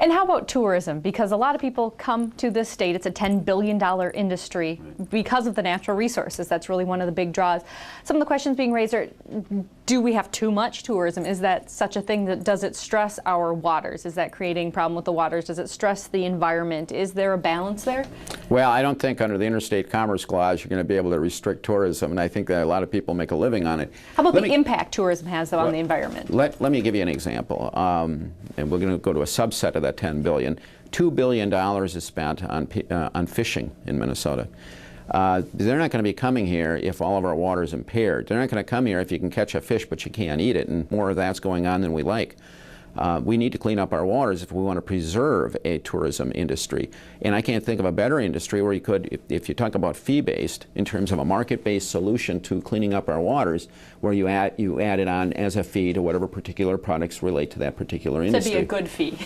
And how about tourism? Because a lot of people come to this state. It's a $10 billion industry because of the natural resources. That's really one of the big draws. Some of the questions being raised are, do we have too much tourism? Is that such a thing? That does it stress our waters? Is that creating a problem with the waters? Does it stress the environment? Is there a balance there? Well, I don't think under the Interstate Commerce Clause you're going to be able to restrict tourism, and I think that a lot of people make a living on it. How about the impact tourism has on the environment? Let me give you an example, and we're going to go to a subset of that $10 billion. $2 billion is spent on fishing in Minnesota. They're not going to be coming here if all of our water is impaired. They're not going to come here if you can catch a fish but you can't eat it, and more of that's going on than we like. We need to clean up our waters if we want to preserve a tourism industry. And I can't think of a better industry where you could, if you talk about fee-based, in terms of a market-based solution to cleaning up our waters, where you add it on as a fee to whatever particular products relate to that particular industry. To be a good fee.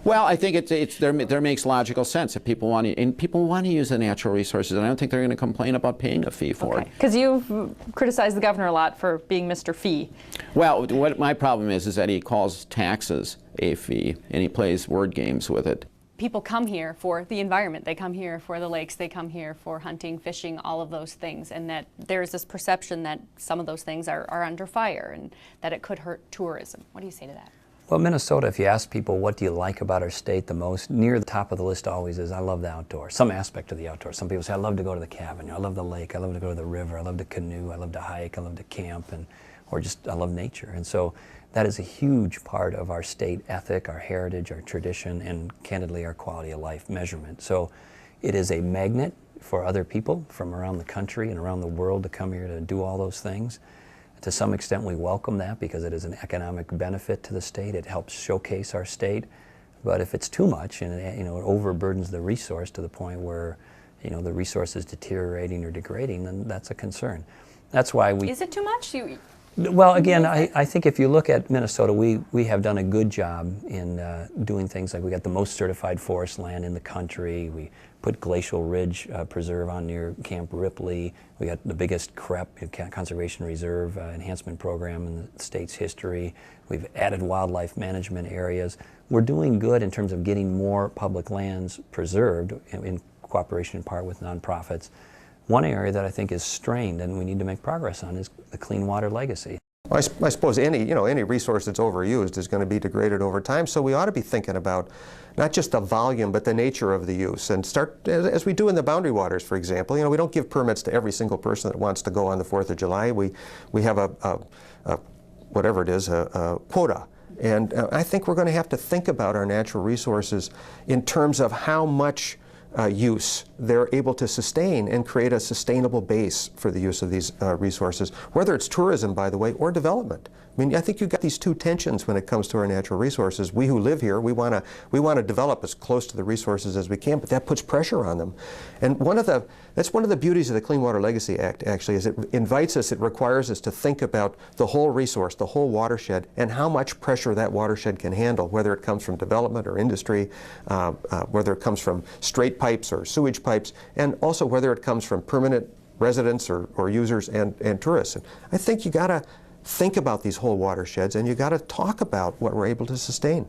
Well, I think there makes logical sense if people want to, and people want to use the natural resources, and I don't think they're going to complain about paying a fee for it. Because you've criticized the governor a lot for being Mr. Fee. Well, what my problem is that he calls taxes a fee, and he plays word games with it. People come here for the environment. They come here for the lakes. They come here for hunting, fishing, all of those things, and that there's this perception that some of those things are under fire and that it could hurt tourism. What do you say to that? Well, Minnesota, if you ask people what do you like about our state the most, near the top of the list always is I love the outdoors, some aspect of the outdoors. Some people say I love to go to the cabin, I love the lake, I love to go to the river, I love to canoe, I love to hike, I love to camp, or just I love nature. And so that is a huge part of our state ethic, our heritage, our tradition, and candidly our quality of life measurement. So it is a magnet for other people from around the country and around the world to come here to do all those things. To some extent, we welcome that because it is an economic benefit to the state. It helps showcase our state. But if it's too much and it overburdens the resource to the point where the resource is deteriorating or degrading, then that's a concern. That's why we. Is it too much? Well, again, I think if you look at Minnesota, we have done a good job in doing things like we got the most certified forest land in the country. We put Glacial Ridge Preserve on near Camp Ripley. We got the biggest CREP, Conservation Reserve Enhancement Program in the state's history. We've added wildlife management areas. We're doing good in terms of getting more public lands preserved in cooperation in part with nonprofits. One area that I think is strained and we need to make progress on is the clean water legacy. I suppose any resource that's overused is going to be degraded over time, so we ought to be thinking about not just the volume but the nature of the use, and start, as we do in the boundary waters, for example. We don't give permits to every single person that wants to go on the 4th of July. We have a whatever it is, a quota. And I think we're going to have to think about our natural resources in terms of how much use they're able to sustain and create a sustainable base for the use of these resources, whether it's tourism, by the way, or development. I mean, I think you've got these two tensions when it comes to our natural resources. We who live here, we want to develop as close to the resources as we can, but that puts pressure on them. And that's one of the beauties of the Clean Water Legacy Act, actually, is it invites us, it requires us to think about the whole resource, the whole watershed, and how much pressure that watershed can handle, whether it comes from development or industry, whether it comes from straight pipes or sewage pipes, and also whether it comes from permanent residents or users and tourists. And I think you got to think about these whole watersheds, and you got to talk about what we're able to sustain.